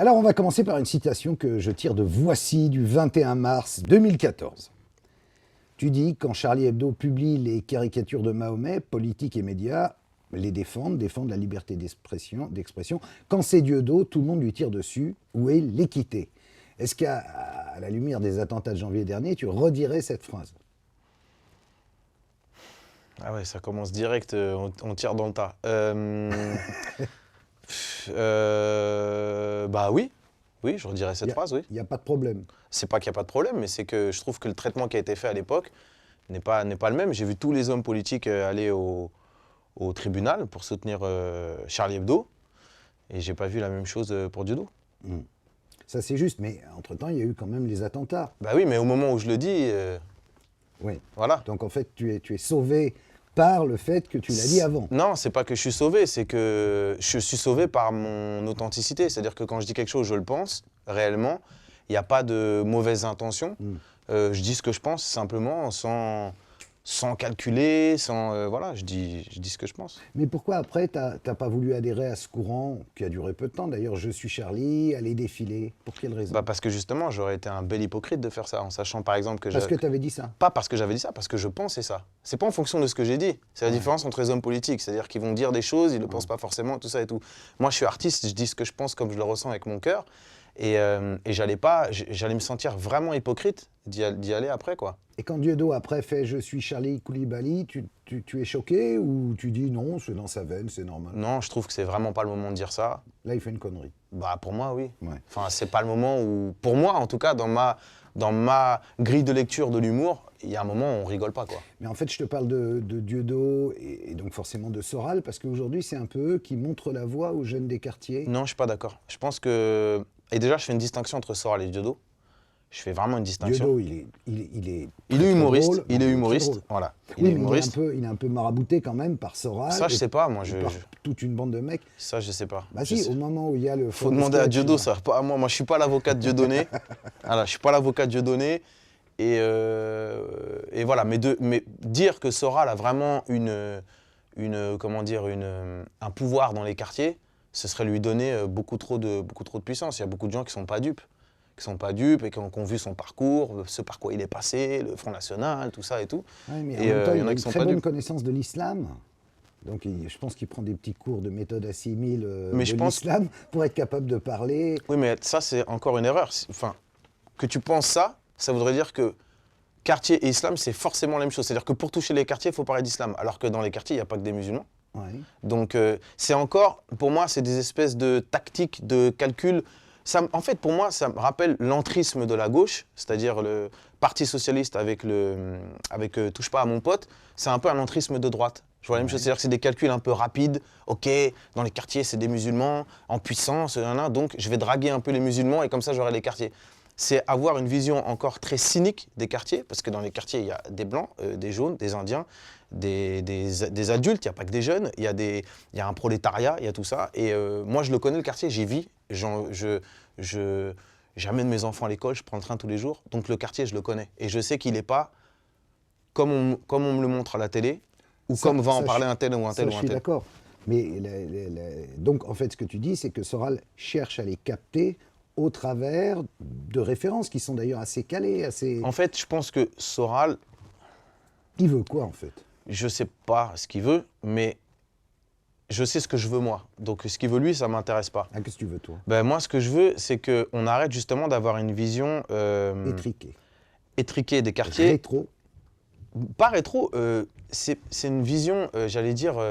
Alors, on va commencer par une citation que je tire de Voici du 21 mars 2014. Tu dis, quand Charlie Hebdo publie les caricatures de Mahomet, politiques et médias les défendent la liberté d'expression. Quand c'est Dieudo, tout le monde lui tire dessus. Où est l'équité? Est-ce qu'à la lumière des attentats de janvier dernier, tu redirais cette phrase? Ah ouais, ça commence direct, on tire dans le tas. Bah oui, je redirais cette phrase, oui. Il n'y a pas de problème. C'est pas qu'il n'y a pas de problème, mais c'est que je trouve que le traitement qui a été fait à l'époque n'est pas le même. J'ai vu tous les hommes politiques aller au tribunal pour soutenir Charlie Hebdo, et j'ai pas vu la même chose pour Dieudo. Ça, c'est juste, mais entre-temps, il y a eu quand même les attentats. Bah oui, mais au moment où je le dis, Oui. voilà. Donc en fait, tu es sauvé par le fait que tu l'as dit avant. Non, c'est pas que je suis sauvé, c'est que je suis sauvé par mon authenticité. C'est-à-dire que quand je dis quelque chose, je le pense réellement. Il n'y a pas de mauvaises intentions. Je dis ce que je pense simplement, sans calculer, voilà, je dis ce que je pense. Mais pourquoi après, t'as pas voulu adhérer à ce courant, qui a duré peu de temps d'ailleurs, Je suis Charlie, aller défiler? Pour quelle raison? Bah parce que justement, j'aurais été un bel hypocrite de faire ça, en sachant par exemple que Parce que tu avais dit ça? Pas parce que j'avais dit ça, parce que je pensais ça. C'est pas en fonction de ce que j'ai dit. C'est la différence entre les hommes politiques. C'est-à-dire qu'ils vont dire des choses, ils ne le pensent pas forcément, tout ça et tout. Moi, je suis artiste, je dis ce que je pense comme je le ressens avec mon cœur. Et j'allais me sentir vraiment hypocrite d'y aller après, quoi. Et quand Dieudo après fait Je suis Charlie Koulibaly, tu es choqué ou tu dis non, c'est dans sa veine, c'est normal? Non, je trouve que c'est vraiment pas le moment de dire ça. Là, il fait une connerie. Bah pour moi, oui. Ouais. Enfin, c'est pas le moment où, pour moi en tout cas, dans ma grille de lecture de l'humour, il y a un moment où on rigole pas, quoi. Mais en fait, je te parle de Dieudo et donc forcément de Soral, parce qu'aujourd'hui, c'est un peu eux qui montrent la voie aux jeunes des quartiers. Non, je suis pas d'accord. Je pense que... Et déjà, je fais une distinction entre Soral et Dieudo. Je fais vraiment une distinction. Dieudo, il est humoriste. drôle. Il est Très humoriste. drôle. Voilà. Oui, mais il est un peu marabouté quand même par Soral. Ça, je sais pas, moi. Par toute une bande de mecs. Ça, je sais pas. Bah si, au moment où il y a le... Faut demander à Dieudo, ça. Pas à moi. Moi, je suis pas l'avocat de Dieudonné. Voilà, je suis pas l'avocat de Dieudonné. Et voilà. Mais dire que Soral a vraiment un pouvoir dans les quartiers, ce serait lui donner beaucoup trop de puissance. Il y a beaucoup de gens qui sont pas dupes. Et qui ont vu son parcours, ce par quoi il est passé, le Front National, tout ça et tout. Ouais, mais et en même temps, il y en a une qui sont très pas bonne dupes. connaissance de l'islam. Donc je pense qu'il prend des petits cours de méthode à 6000 de pense- l'islam pour être capable de parler. Oui, mais ça, c'est encore une erreur. Enfin, que tu penses ça, ça voudrait dire que quartier et islam, c'est forcément la même chose. C'est-à-dire que pour toucher les quartiers, il faut parler d'islam. Alors que dans les quartiers, il n'y a pas que des musulmans. Ouais. Donc, c'est encore, pour moi, c'est des espèces de tactiques, de calculs. En fait, pour moi, ça me rappelle l'entrisme de la gauche, c'est-à-dire le Parti socialiste avec Touche pas à mon pote, c'est un peu un entrisme de droite. Je vois la même chose, c'est-à-dire que c'est des calculs un peu rapides. Ok, dans les quartiers, c'est des musulmans en puissance, donc je vais draguer un peu les musulmans et comme ça, j'aurai les quartiers. C'est avoir une vision encore très cynique des quartiers, parce que dans les quartiers, il y a des blancs, des jaunes, des indiens, des adultes, il n'y a pas que des jeunes, il y a un prolétariat, il y a tout ça. Et moi, je le connais, le quartier, j'y vis. J'amène mes enfants à l'école, je prends le train tous les jours. Donc le quartier, je le connais. Et je sais qu'il n'est pas comme on me le montre à la télé, ou comme va en parler un tel ou un tel ou un tel. Je suis d'accord. Mais donc, en fait, ce que tu dis, c'est que Soral cherche à les capter au travers de références qui sont d'ailleurs assez calées, assez... En fait, je pense que Soral... Il veut quoi, en fait? Je sais pas ce qu'il veut, mais je sais ce que je veux, moi. Donc, ce qu'il veut, lui, ça m'intéresse pas. Ah, qu'est-ce que tu veux, toi? Ben, moi, ce que je veux, c'est qu'on arrête justement d'avoir une vision... étriquée des quartiers. Rétro. Pas rétro, c'est une vision, j'allais dire,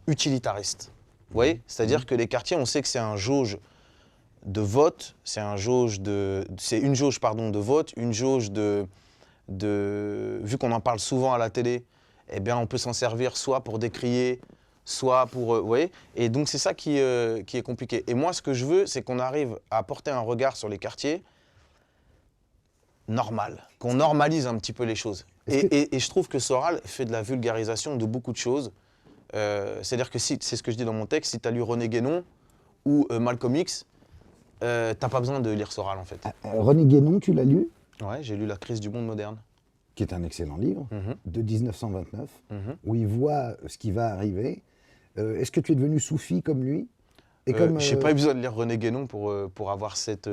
utilitariste. Vous voyez? C'est-à-dire que les quartiers, on sait que c'est un jauge de vote, c'est une jauge de vote, une jauge vu qu'on en parle souvent à la télé, eh bien on peut s'en servir soit pour décrier, soit pour... vous voyez? Et donc c'est ça qui est compliqué. Et moi ce que je veux, c'est qu'on arrive à porter un regard sur les quartiers normal, qu'on normalise un petit peu les choses. Et je trouve que Soral fait de la vulgarisation de beaucoup de choses. C'est-à-dire que c'est ce que je dis dans mon texte, si tu as lu René Guénon ou Malcolm X, t'as pas besoin de lire Soral en fait. René Guénon, tu l'as lu? Ouais, j'ai lu La crise du monde moderne. Qui est un excellent livre, de 1929, où il voit ce qui va arriver. Est-ce que tu es devenu soufi comme lui? Et comme J'ai pas eu besoin de lire René Guénon pour avoir cette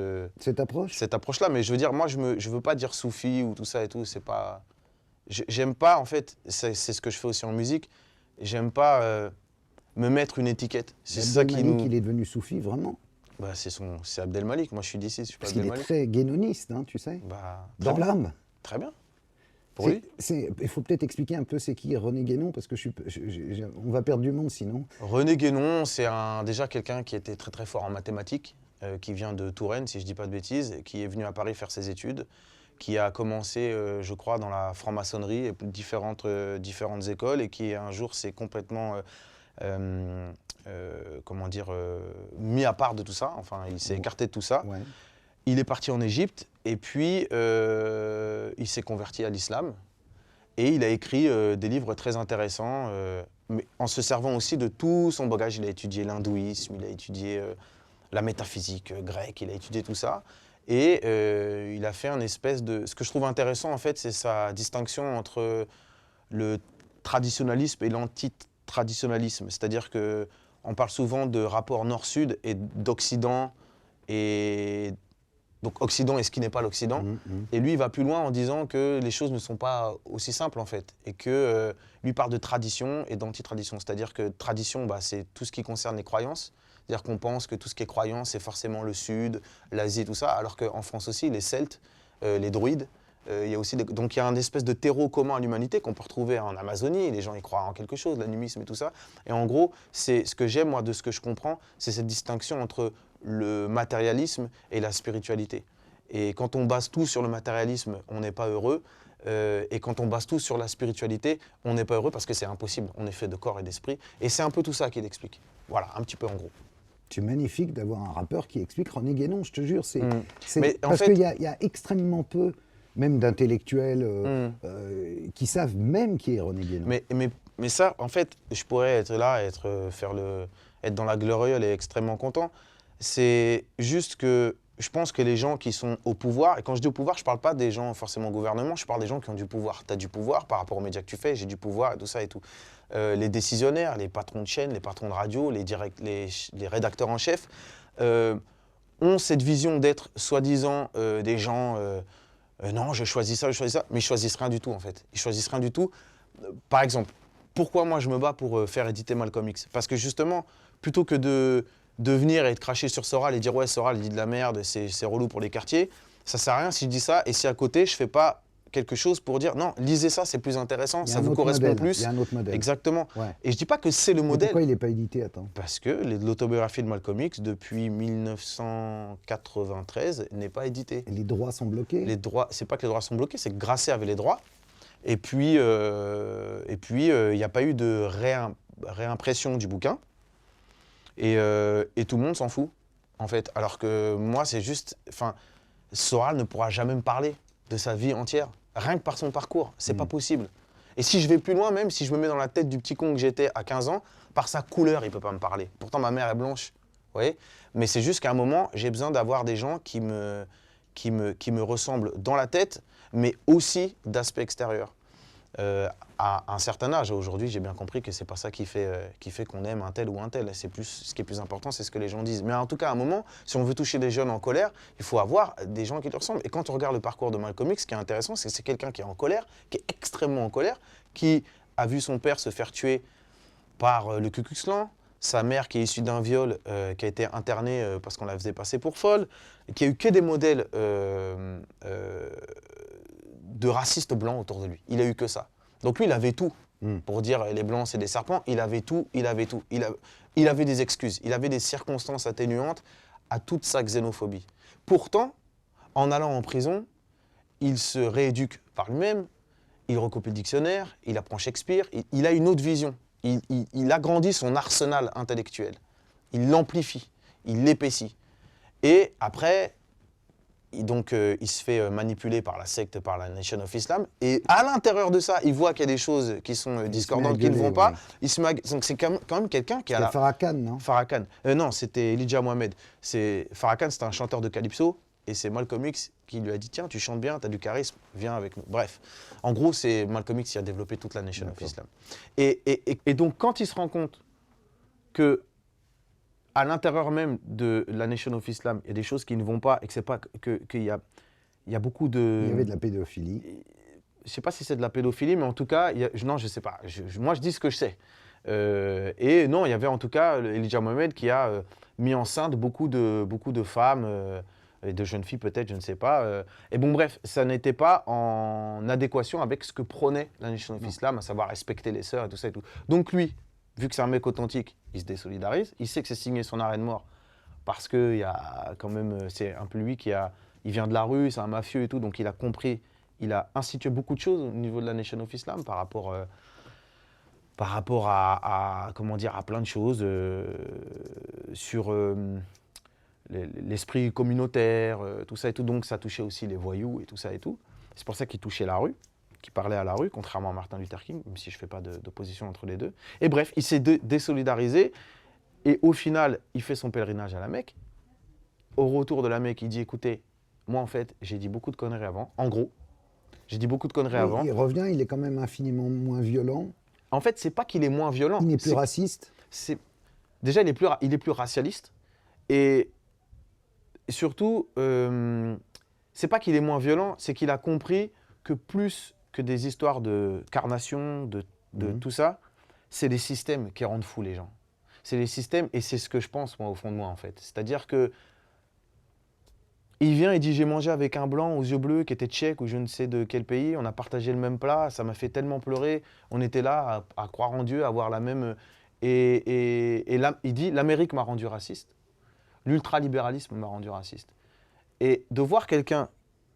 approche. approche-là, mais je veux dire, moi, je veux pas dire soufi ou tout ça et tout, c'est pas... J'aime pas, en fait, c'est ce que je fais aussi en musique, j'aime pas me mettre une étiquette. C'est ça qui nous... il est devenu soufi, vraiment. Bah, c'est Abdel Malik, moi je suis d'ici, je suis pas Parce qu'il Abdel est Malik. très guénoniste, hein, tu sais. Bah, Dans l'âme. très bien, pour lui. Il faut peut-être expliquer un peu c'est qui René Guénon, parce que on va perdre du monde sinon. René Guénon, c'est déjà quelqu'un qui était très très fort en mathématiques, qui vient de Touraine, si je dis pas de bêtises, qui est venu à Paris faire ses études, qui a commencé, je crois, dans la franc-maçonnerie et différentes écoles, et qui un jour s'est complètement, comment dire, mis à part de tout ça. Enfin, il s'est écarté de tout ça. Ouais. Il est parti en Égypte, et puis il s'est converti à l'islam. Et il a écrit des livres très intéressants, mais en se servant aussi de tout son bagage. Il a étudié l'hindouisme, il a étudié la métaphysique grecque, il a étudié tout ça. Et il a fait un espèce de... Ce que je trouve intéressant, en fait, c'est sa distinction entre le traditionnalisme et l'anti-traditionnalisme. C'est-à-dire qu'on parle souvent de rapport nord-sud et d'Occident, et donc Occident est ce qui n'est pas l'Occident. Et lui, il va plus loin en disant que les choses ne sont pas aussi simples, en fait. Et que lui parle de tradition et d'anti-tradition. C'est-à-dire que tradition, bah, c'est tout ce qui concerne les croyances. C'est-à-dire qu'on pense que tout ce qui est croyance, c'est forcément le Sud, l'Asie, tout ça. Alors qu'en France aussi, les Celtes, les druides, il y a aussi donc il y a un espèce de terreau commun à l'humanité qu'on peut retrouver en Amazonie. Les gens y croient en quelque chose, l'animisme et tout ça. Et en gros, c'est ce que j'aime, moi, de ce que je comprends, c'est cette distinction entre le matérialisme et la spiritualité. Et quand on base tout sur le matérialisme, on n'est pas heureux. Et quand on base tout sur la spiritualité, on n'est pas heureux parce que c'est impossible. On est fait de corps et d'esprit. Et c'est un peu tout ça qu'il explique. Voilà, un petit peu en gros. C'est magnifique d'avoir un rappeur qui explique René Guénon, je te jure. Mais en parce fait, qu'il y a extrêmement peu, même d'intellectuels, qui savent même qui est René Guénon. Mais ça, en fait, je pourrais être là, être dans la gloriole et extrêmement content. C'est juste que je pense que les gens qui sont au pouvoir, et quand je dis au pouvoir, je ne parle pas des gens forcément au gouvernement, je parle des gens qui ont du pouvoir. Tu as du pouvoir par rapport aux médias que tu fais, j'ai du pouvoir et tout ça et tout. Les décisionnaires, les patrons de chaîne, les patrons de radio, les rédacteurs en chef, ont cette vision d'être soi-disant des gens, non, je choisis ça, mais ils choisissent rien du tout en fait. Ils choisissent rien du tout. Par exemple, pourquoi moi je me bats pour faire éditer Malcolm X? Parce que justement, plutôt que de venir et de cracher sur Soral et dire ouais, Soral il dit de la merde, c'est relou pour les quartiers, ça sert à rien si je dis ça et si à côté je fais pas quelque chose pour dire non, lisez ça, c'est plus intéressant, ça vous correspond plus. Il y a un autre modèle. Exactement. Ouais. Et je dis pas que c'est le modèle. Pourquoi il n'est pas édité, attends? Parce que l'autobiographie de Malcolm X, depuis 1993, n'est pas éditée. Et les droits sont bloqués? Les droits, c'est pas que les droits sont bloqués, c'est que Grasset avait les droits. Et puis, il n'y a pas eu de réimpression du bouquin. Et tout le monde s'en fout, en fait. Alors que moi, c'est juste... Enfin, Soral ne pourra jamais me parler de sa vie entière, rien que par son parcours. C'est pas possible. Et si je vais plus loin, même si je me mets dans la tête du petit con que j'étais à 15 ans, par sa couleur, il peut pas me parler. Pourtant, ma mère est blanche, vous voyez. Mais c'est juste qu'à un moment, j'ai besoin d'avoir des gens qui me ressemblent dans la tête, mais aussi d'aspect extérieur. À un certain âge, aujourd'hui, j'ai bien compris que c'est pas ça qui fait qu'on aime un tel ou un tel. C'est plus, ce qui est plus important, c'est ce que les gens disent. Mais en tout cas, à un moment, si on veut toucher des jeunes en colère, il faut avoir des gens qui leur ressemblent. Et quand on regarde le parcours de Malcolm X, ce qui est intéressant, c'est que c'est quelqu'un qui est en colère, qui est extrêmement en colère, qui a vu son père se faire tuer par le Ku Klux Klan, sa mère qui est issue d'un viol, qui a été internée parce qu'on la faisait passer pour folle, qui a eu que des modèles de racistes blancs autour de lui. Il a eu que ça. Donc lui, il avait tout. Pour dire les blancs, c'est des serpents, il avait tout. Il avait des excuses, il avait des circonstances atténuantes à toute sa xénophobie. Pourtant, en allant en prison, il se rééduque par lui-même, il recopie le dictionnaire, il apprend Shakespeare, il a une autre vision. Il agrandit son arsenal intellectuel. Il l'amplifie, il l'épaissit. Et après, il se fait manipuler par la secte, par la Nation of Islam. Et à l'intérieur de ça, il voit qu'il y a des choses qui sont discordantes, qui ne vont pas. Donc c'est quand même quelqu'un qui a... C'était Farrakhan, non? Farrakhan. Non, c'était Elijah Mohamed. Farrakhan, c'était un chanteur de calypso. Et c'est Malcolm X qui lui a dit « Tiens, tu chantes bien, tu as du charisme, viens avec nous. » Bref, en gros, c'est Malcolm X qui a développé toute la Nation of Islam. Et donc, quand il se rend compte que à l'intérieur même de la Nation of Islam, il y a des choses qui ne vont pas et que c'est pas qu'il y a beaucoup de... Il y avait de la pédophilie. Je ne sais pas si c'est de la pédophilie, mais en tout cas, non, je ne sais pas. Moi, je dis ce que je sais. Et non, il y avait en tout cas Elijah Mohamed qui a mis enceinte beaucoup de femmes et de jeunes filles peut-être, je ne sais pas. Et bon, bref, ça n'était pas en adéquation avec ce que prônait la Nation of Islam, à savoir respecter les sœurs et tout ça et tout. Donc lui, vu que c'est un mec authentique, il se désolidarise. Il sait que c'est signé son arrêt de mort parce que il y a quand même, c'est un peu lui il vient de la rue, c'est un mafieux et tout, donc il a compris, il a institué beaucoup de choses au niveau de la Nation of Islam par rapport à comment dire, à plein de choses sur l'esprit communautaire, tout ça et tout. Donc ça touchait aussi les voyous et tout ça et tout. C'est pour ça qu'il touchait la rue, qu'il parlait à la rue, contrairement à Martin Luther King, même si je ne fais pas d'opposition entre les deux. Et bref, il s'est désolidarisé et au final, il fait son pèlerinage à la Mecque. Au retour de la Mecque, il dit, écoutez, moi en fait, j'ai dit beaucoup de conneries avant. En gros, j'ai dit beaucoup de conneries avant. Il revient, il est quand même infiniment moins violent. En fait, c'est pas qu'il est moins violent. Il n'est plus raciste. Déjà, il est plus racialiste. Et surtout, c'est pas qu'il est moins violent, c'est qu'il a compris que plus que des histoires de carnation, de tout ça, c'est les systèmes qui rendent fous les gens. C'est les systèmes, et c'est ce que je pense, moi, au fond de moi, en fait. C'est-à-dire que il vient et dit, j'ai mangé avec un blanc aux yeux bleus qui était tchèque ou je ne sais de quel pays, on a partagé le même plat, ça m'a fait tellement pleurer, on était là à croire en Dieu, à avoir la même... Et là, il dit, l'Amérique m'a rendu raciste, l'ultralibéralisme m'a rendu raciste. Et de voir quelqu'un,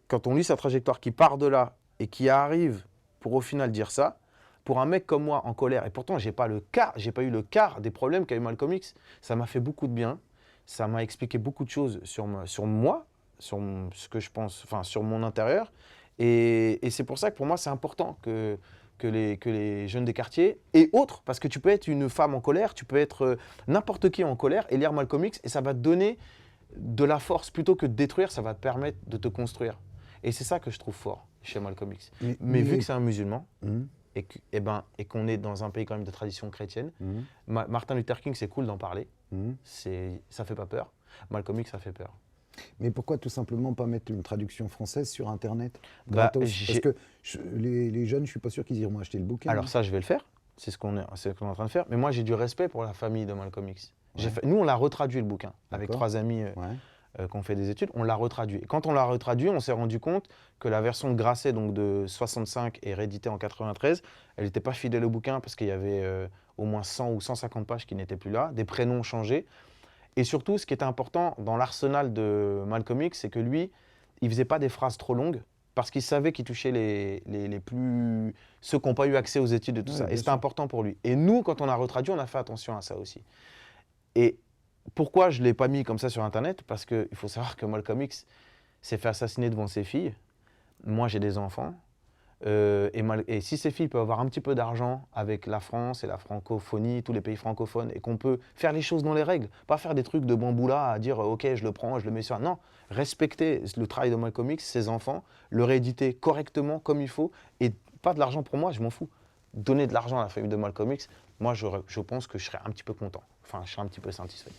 quand on lit sa trajectoire, qui part de là et qui arrive pour au final dire ça, pour un mec comme moi en colère, et pourtant j'ai pas eu le quart des problèmes qu'a eu Malcolm X, ça m'a fait beaucoup de bien, ça m'a expliqué beaucoup de choses sur moi, sur ce que je pense, enfin sur mon intérieur, et c'est pour ça que pour moi c'est important que les jeunes des quartiers et autres, parce que tu peux être une femme en colère, tu peux être n'importe qui en colère et lire Malcolm X et ça va te donner de la force plutôt que de détruire, ça va te permettre de te construire. Et c'est ça que je trouve fort chez Malcolm X. Mais vu que c'est un musulman et qu'on est dans un pays quand même de tradition chrétienne, Martin Luther King, c'est cool d'en parler, ça fait pas peur. Malcolm X, ça fait peur. Mais pourquoi tout simplement pas mettre une traduction française sur Internet gratos? Parce que les jeunes, je ne suis pas sûr qu'ils iront acheter le bouquin. Alors ça, je vais le faire. C'est ce qu'on est en train de faire. Mais moi, j'ai du respect pour la famille de Malcolm X. Nous, on l'a retraduit le bouquin avec 3 amis qui ont fait des études. On l'a retraduit. Et quand on l'a retraduit, on s'est rendu compte que la version de Grasset, donc de 65 et rééditée en 93, elle n'était pas fidèle au bouquin parce qu'il y avait au moins 100 ou 150 pages qui n'étaient plus là, des prénoms changés. Et surtout, ce qui était important dans l'arsenal de Malcolm X, c'est que lui, il ne faisait pas des phrases trop longues parce qu'il savait qu'il touchait ceux qui n'ont pas eu accès aux études et tout ça. Et c'était important pour lui. Et nous, quand on a retraduit, on a fait attention à ça aussi. Et pourquoi je ne l'ai pas mis comme ça sur Internet? Parce qu'il faut savoir que Malcolm X s'est fait assassiner devant ses filles. Moi, j'ai des enfants. Et si ces filles peuvent avoir un petit peu d'argent avec la France et la francophonie, tous les pays francophones, et qu'on peut faire les choses dans les règles, pas faire des trucs de bamboula à dire ok je le prends, je le mets sur... Non, respecter le travail de Malcolm X, ses enfants, le rééditer correctement comme il faut, et pas de l'argent pour moi, je m'en fous. Donner de l'argent à la famille de Malcolm X, moi je pense que je serais un petit peu content, enfin je serais un petit peu satisfait.